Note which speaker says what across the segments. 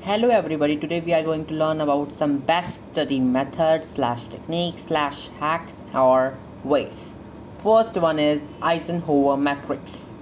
Speaker 1: Hello everybody, today we are going to learn about some best study methods slash techniques slash hacks or ways. First one is Eisenhower matrix.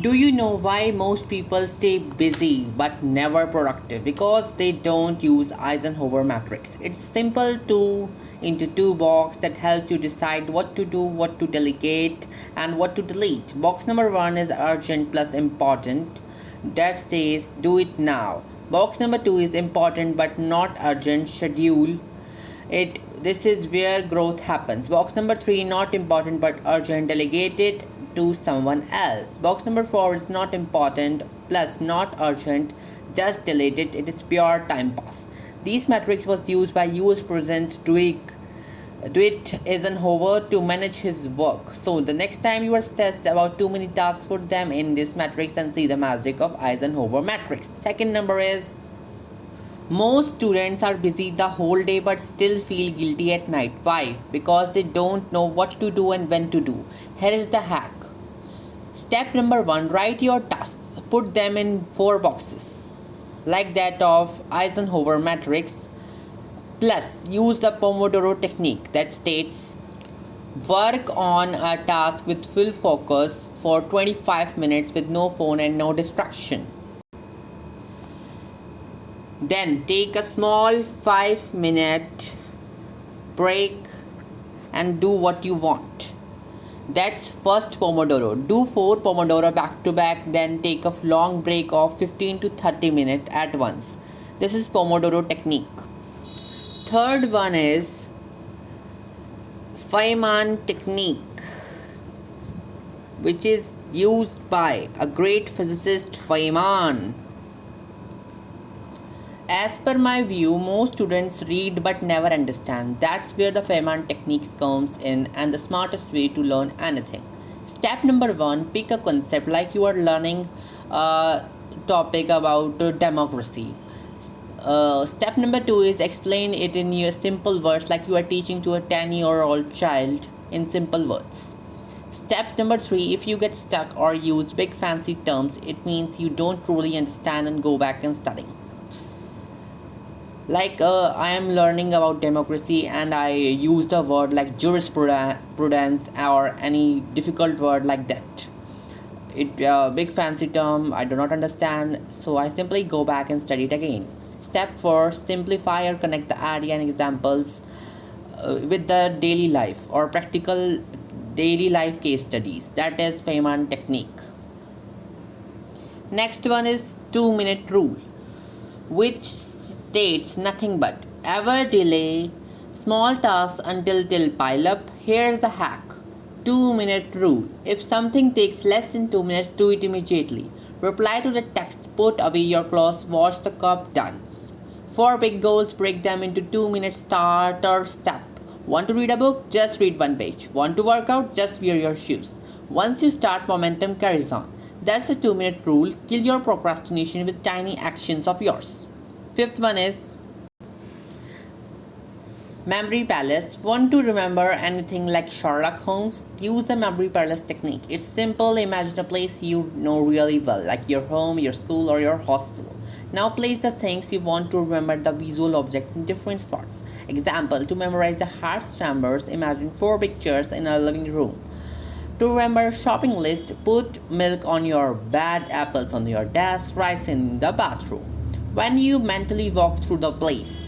Speaker 1: Do you know why most people stay busy but never productive? Because they don't use Eisenhower matrix. It's simple to into two box that helps you decide what to do, what to delegate and what to delete. Box number 1 is urgent plus important. That says do it now. Box number 2 is important but not urgent, schedule it. This is where growth happens. Box number 3, not important but urgent, delegate it to someone else. Box number 4 is not important plus not urgent, just delete it. It is pure time pass. These metrics was used by US President Dwight Eisenhower to manage his work. So the next time you are stressed about too many tasks, put them in this matrix and see the magic of Eisenhower matrix. Second number is most students are busy the whole day but still feel guilty at night. Why? Because they don't know what to do and when to do. Here is the hack. Step number 1, write your tasks. Put them in 4 boxes like that of Eisenhower matrix. Plus, use the Pomodoro technique that states work on a task with full focus for 25 minutes with no phone and no distraction. Then take a small 5-minute break and do what you want. That's first Pomodoro. Do 4 Pomodoro back to back, then take a long break of 15 to 30 minutes at once. This is Pomodoro technique. Third one is Feynman technique, which is used by a great physicist, Feynman. As per my view, most students read but never understand. That's where the Feynman techniques comes in and the smartest way to learn anything. Step number 1, pick a concept like you are learning a topic about democracy. Step number 2 is explain it in your simple words like you are teaching to a 10-year-old child in simple words. Step number 3, if you get stuck or use big fancy terms, it means you don't truly understand and go back and study. Like I am learning about democracy and I use the word like jurisprudence or any difficult word like that. It big fancy term I do not understand, so I simply go back and study it again. Step 4, simplify or connect the idea and examples with the daily life or practical daily life case studies. That is Feynman technique. Next one is 2-minute rule, which states nothing but ever delay small tasks until they'll pile up. Here's the hack. 2-minute rule. If something takes less than 2 minutes, do it immediately. Reply to the text, put away your clothes, wash the cup, done. For big goals, break them into 2-minute starter step. Want to read a book? Just read 1 page. Want to work out? Just wear your shoes. Once you start, momentum carries on. That's a 2-minute rule. Kill your procrastination with tiny actions of yours. Fifth one is Memory Palace. Want to remember anything like Sherlock Holmes? Use the Memory Palace technique. It's simple. Imagine a place you know really well, like your home, your school, or your hostel. Now place the things you want to remember, the visual objects, in different spots. Example, to memorize the heart's chambers, imagine 4 pictures in a living room. To remember shopping list, put milk on your bed, apples on your desk, rice in the bathroom. When you mentally walk through the place,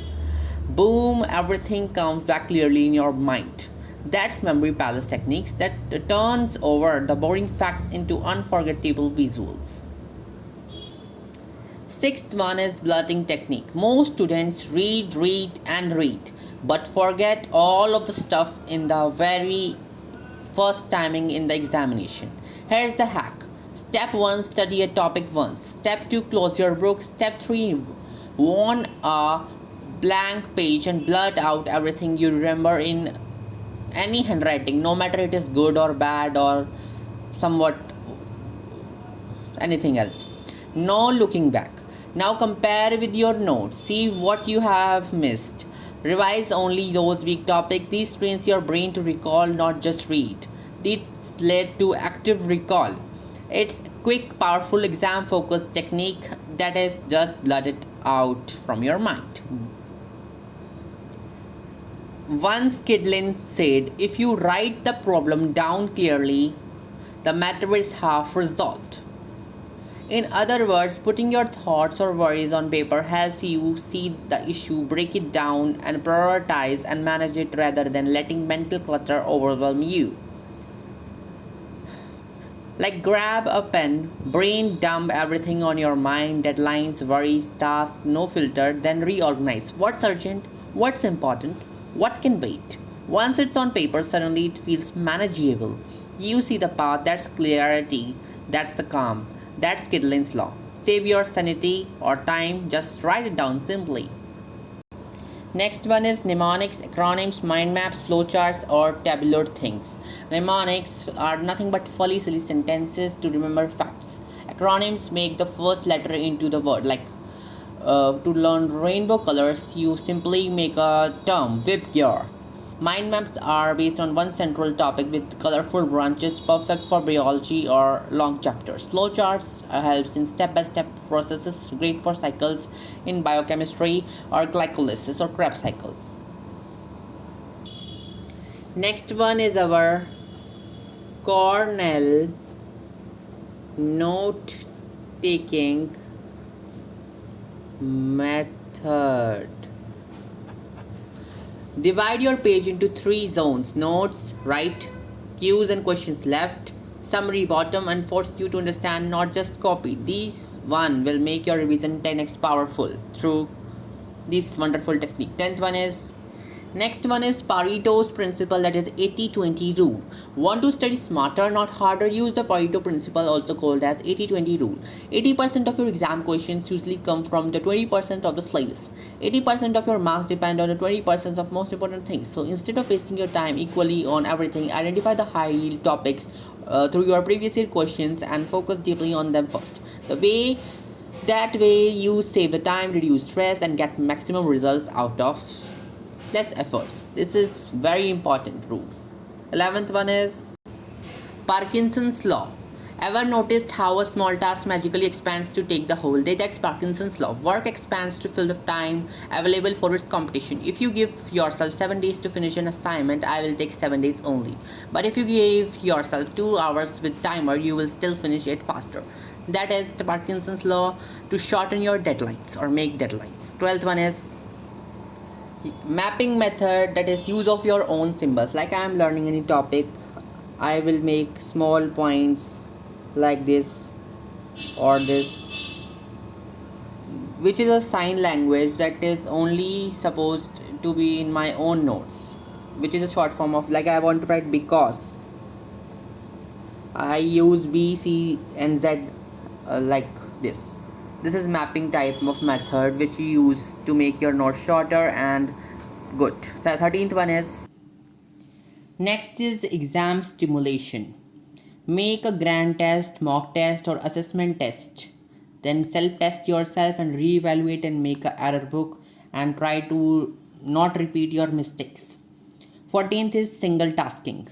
Speaker 1: boom, everything comes back clearly in your mind. That's Memory Palace techniques that turns over the boring facts into unforgettable visuals. Sixth one is blurting technique. Most students read, but forget all of the stuff in the very first timing in the examination. Here's the hack. Step 1, study a topic once. Step 2, close your book. Step 3, warn a blank page and blurt out everything you remember in any handwriting, no matter it is good or bad or somewhat anything else. No looking back. Now compare with your notes. See what you have missed. Revise only those weak topics. These trains your brain to recall, not just read. This led to active recall. It's quick, powerful, exam-focused technique that is just blurt it out from your mind. Once Kidlin said, if you write the problem down clearly, the matter is half resolved. In other words, putting your thoughts or worries on paper helps you see the issue, break it down, and prioritize and manage it rather than letting mental clutter overwhelm you. Like grab a pen, brain dump everything on your mind, deadlines, worries, tasks, no filter, then reorganize. What's urgent? What's important? What can wait? Once it's on paper, suddenly it feels manageable. You see the path, that's clarity, that's the calm. That's Kidlin's law. Save your sanity or time, just write it down simply. Next one is mnemonics, acronyms, mind maps, flowcharts, or tabular things. Mnemonics are nothing but fully silly sentences to remember facts. Acronyms make the first letter into the word. Like to learn rainbow colors, you simply make a term, whip gear. Mind maps are based on one central topic with colorful branches, perfect for biology or long chapters. Flowcharts helps in step-by-step processes, great for cycles in biochemistry or glycolysis or Krebs cycle. Next one is our Cornell note-taking method. Divide your page into 3 zones: notes right, cues and questions left, summary bottom, and force you to understand, not just copy. These one will make your revision 10x powerful through this wonderful technique. Next one is Pareto's principle, that is 80-20 rule. Want to study smarter, not harder? Use the Pareto principle, also called as 80-20 rule. 80% of your exam questions usually come from the 20% of the syllabus. 80% of your marks depend on the 20% of most important things. So instead of wasting your time equally on everything, identify the high yield topics through your previous year questions and focus deeply on them first. That way you save the time, reduce stress, and get maximum results out of less efforts. This is very important rule. 11th one is Parkinson's law. Ever noticed how a small task magically expands to take the whole day? That's Parkinson's law. Work expands to fill the time available for its competition. If you give yourself 7 days to finish an assignment, I will take 7 days only. But if you give yourself 2 hours with timer, you will still finish it faster. That is the Parkinson's law, to shorten your deadlines or make deadlines. 12th one is mapping method, that is use of your own symbols. Like I am learning any topic, I will make small points like this or this, which is a sign language that is only supposed to be in my own notes, which is a short form of, like I want to write because, I use B, C and Z like this. This is mapping type of method which you use to make your notes shorter and good. The 13th one is next is exam stimulation. Make a grand test, mock test or assessment test. Then self-test yourself and re-evaluate and make an error book and try to not repeat your mistakes. 14th is single tasking.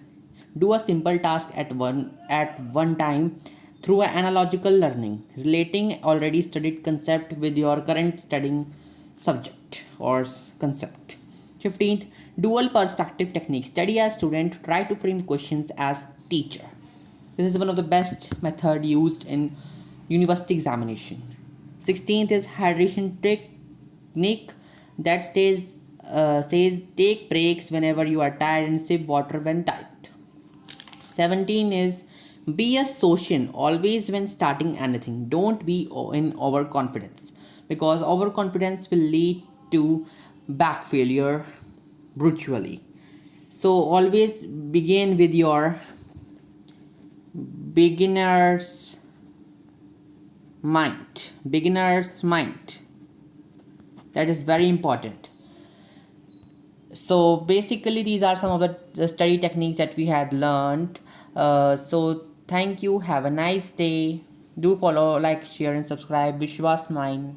Speaker 1: Do a simple task at one time through analogical learning, relating already studied concept with your current studying subject or concept. 15th, dual perspective technique. Study as student, try to frame questions as teacher. This is one of the best method used in university examination. 16th is hydration technique, that says take breaks whenever you are tired and sip water when tired. 17 is be a Socian always when starting anything. Don't be in overconfidence, because overconfidence will lead to back failure brutally. So always begin with your beginner's mind. That is very important. So basically these are some of the study techniques that we had learned. So thank you, have a nice day. Do follow, like, share and subscribe. Vishwas Mine.